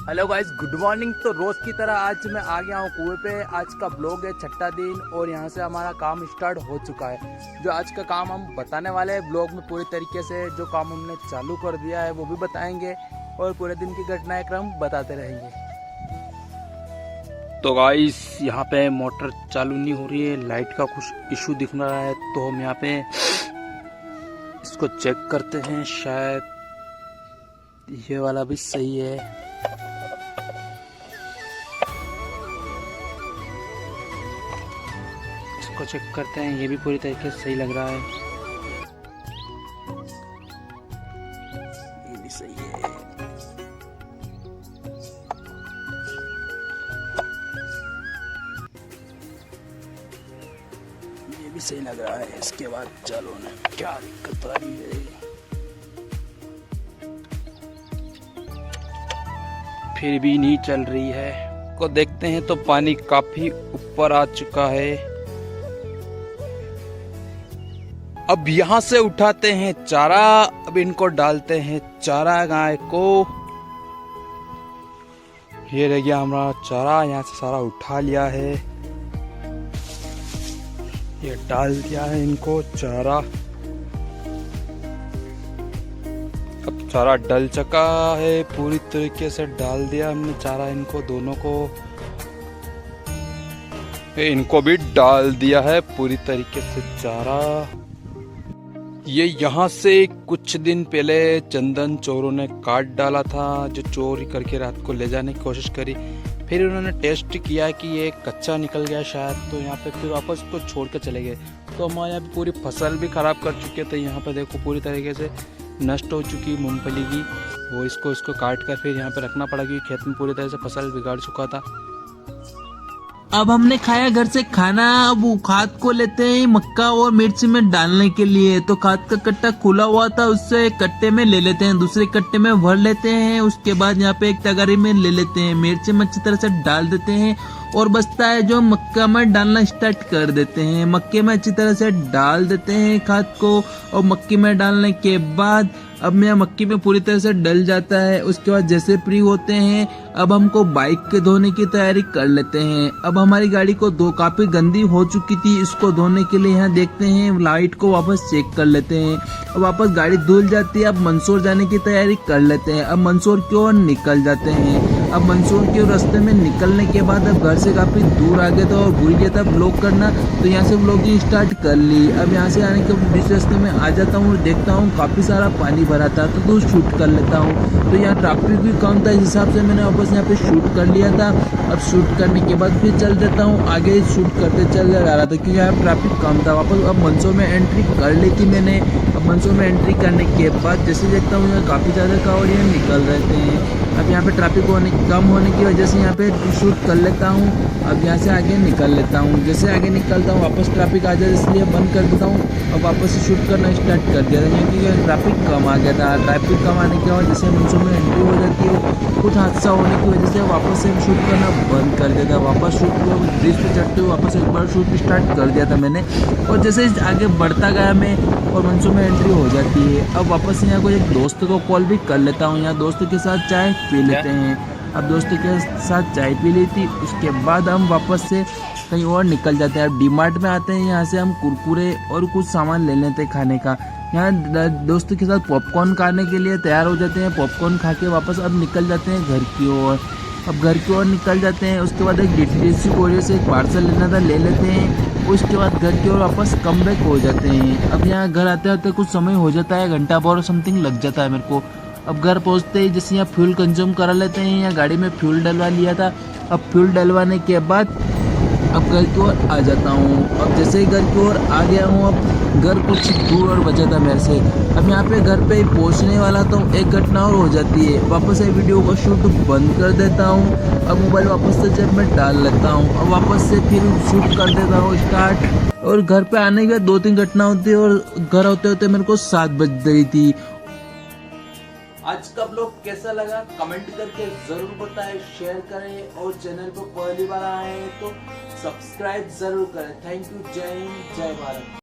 Hello guys, good morning. तो रोज की तरह आज मैं आ गया हूँ कुएं पे। आज का ब्लॉग है 6ठा दिन और यहाँ से हमारा काम स्टार्ट हो चुका है। जो आज का काम हम बताने वाले हैं ब्लॉग में पूरी तरीके से, जो काम हमने चालू कर दिया है वो भी बताएंगे और पूरे दिन की घटनाक्रम बताते रहेंगे। तो गाइस, यहाँ पे मोटर चालू नहीं हो रही है, लाइट का कुछ इशू दिख रहा है, तो हम यहाँ पे इसको चेक करते हैं। शायद ये वाला भी सही है। इसको चेक करते हैं, ये भी पूरी तरीके से सही लग रहा है। ये भी सही है। ये भी सही लग रहा है। इसके बाद चलो ना, क्या दिक्कत आ रही है। फिर भी नहीं चल रही है। को देखते हैं तो पानी काफी ऊपर आ चुका है। अब यहाँ से उठाते हैं चारा। अब इनको डालते हैं चारा गाय को। ये रह गया हमारा चारा, यहाँ से सारा उठा लिया है, ये डाल दिया है इनको चारा। अब चारा डल चुका है, पूरी तरीके से डाल दिया हमने चारा इनको दोनों को। इनको भी डाल दिया है पूरी तरीके से चारा। ये यहाँ से कुछ दिन पहले चंदन चोरों ने काट डाला था, जो चोरी करके रात को ले जाने की कोशिश करी। फिर उन्होंने टेस्ट किया कि ये कच्चा निकल गया शायद, तो यहाँ पे फिर वापस को छोड़ के चले गए। तो हमारे यहाँ पे पूरी फसल भी खराब कर चुके थे। यहाँ पे देखो पूरी तरीके से नष्ट हो चुकी मूंगफली की, वो इसको काट कर फिर यहाँ पे रखना पड़ा क्योंकि खेत में पूरी तरह से फसल बिगाड़ चुका था। अब हमने खाया घर से खाना। अब वो खाद को लेते हैं मक्का और मिर्च में डालने के लिए। तो खाद का कट्टा खुला हुआ था, उससे कट्टे में ले लेते हैं, दूसरे कट्टे में भर लेते हैं। उसके बाद यहाँ पे एक तगारी में ले लेते हैं, मिर्च में अच्छी तरह से डाल देते हैं और बचता है जो मक्का में डालना स्टार्ट कर देते हैं। मक्के में अच्छी तरह से डाल देते हैं खाद को, और मक्की में डालने के बाद अब मेरा मक्की में पूरी तरह से डल जाता है। उसके बाद जैसे फ्री होते हैं, अब हमको बाइक के धोने की तैयारी कर लेते हैं। अब हमारी गाड़ी को काफी गंदी हो चुकी थी, इसको धोने के लिए यहाँ देखते हैं, लाइट को वापस चेक कर लेते हैं। अब वापस गाड़ी धुल जाती है। अब मंदसौर जाने की तैयारी कर लेते हैं। अब मंदसौर की ओर निकल जाते हैं। अब मंदसौर के रास्ते में निकलने के बाद अब घर से काफी दूर आ गए थे और भूल गया था व्लॉग करना, तो यहाँ से व्लॉगिंग स्टार्ट कर ली। अब यहाँ से आने के बीच रास्ते में आ जाता हूँ और देखता हूँ काफी सारा पानी भरा था, तो शूट कर लेता हूँ। तो यहाँ ट्रैफिक भी कम था, इस हिसाब से मैंने वापस यहाँ पे शूट कर लिया था। अब शूट करने के बाद फिर चल देता हूँ आगे, शूट करते चल जा रहा था क्योंकि यहाँ ट्रैफिक कम था। वापस अब मंदसौर में एंट्री कर ली थी मैंने। अब मंदसौर में एंट्री करने के बाद जैसे देखता हूँ यहाँ काफी ज्यादा कांवड़ियाँ निकल रहे थे। अब यहाँ पे ट्रैफिक कम होने की वजह से यहाँ पे शूट कर लेता हूँ। अब यहाँ से आगे निकल लेता हूँ। जैसे आगे निकलता हूँ वापस ट्रैफिक आ जाए, इसलिए बंद कर देता हूँ। अब वापस से शूट करना स्टार्ट कर दिया था क्योंकि ट्रैफिक कम आ गया था। ट्रैफिक कम आने के बाद जैसे मंदसौर में एंट्री हो जाती है, कुछ हादसा होने की वजह से वापस से शूट करना बंद कर दिया था। वापस शूट को ब्रिज पे चढ़ते हुए वापस एक बार शूट स्टार्ट कर दिया था मैंने। और जैसे आगे बढ़ता गया मैं और मंदसौर में एंट्री हो जाती है। अब वापस से यहाँ को एक दोस्त को कॉल भी कर लेता हूँ, यहाँ दोस्तों के साथ चाय पी लेते हैं। अब दोस्तों के साथ चाय पी ली थी, उसके बाद हम वापस से कहीं और निकल जाते हैं। अब डीमार्ट में आते हैं, यहाँ से हम कुरकुरे और कुछ सामान ले लेते हैं खाने का। यहाँ दोस्तों के साथ पॉपकॉर्न खाने के लिए तैयार हो जाते हैं। पॉपकॉर्न खा के वापस अब निकल जाते हैं घर की ओर। अब घर की ओर निकल जाते हैं। उसके बाद एक डीटीडीसी कोरियर से एक पार्सल लेना था, ले लेते हैं। उसके बाद घर की ओर वापस कम बैक हो जाते हैं। अब यहाँ घर आते आते कुछ समय हो जाता है, घंटा भर समथिंग लग जाता है मेरे को। अब घर पहुँचते ही जैसे यहाँ फ्यूल कंज्यूम करा लेते हैं, यहाँ गाड़ी में फ्यूल डलवा लिया था। अब फ्यूल डलवाने के बाद अब घर की ओर आ जाता हूँ। अब जैसे ही घर की ओर आ गया हूँ, अब घर कुछ दूर और बचा था मेरे से। अब यहाँ पे घर पे पहुँचने वाला तो एक घटना और हो जाती है। वापस से वीडियो को शूट बंद कर देता हूँ। अब मोबाइल वापस से जब मैं डाल लेता हूँ, अब वापस से फिर शूट कर देता हूँ स्टार्ट। और घर पे आने के बाद 2-3 घटना होती है और घर होते होते मेरे को 7 बज गई थी। आज का ब्लॉग कैसा लगा कमेंट करके जरूर बताएं, शेयर करें और चैनल पर पहली बार आए तो सब्सक्राइब जरूर करें। Thank you. जय हिंद, जय भारत।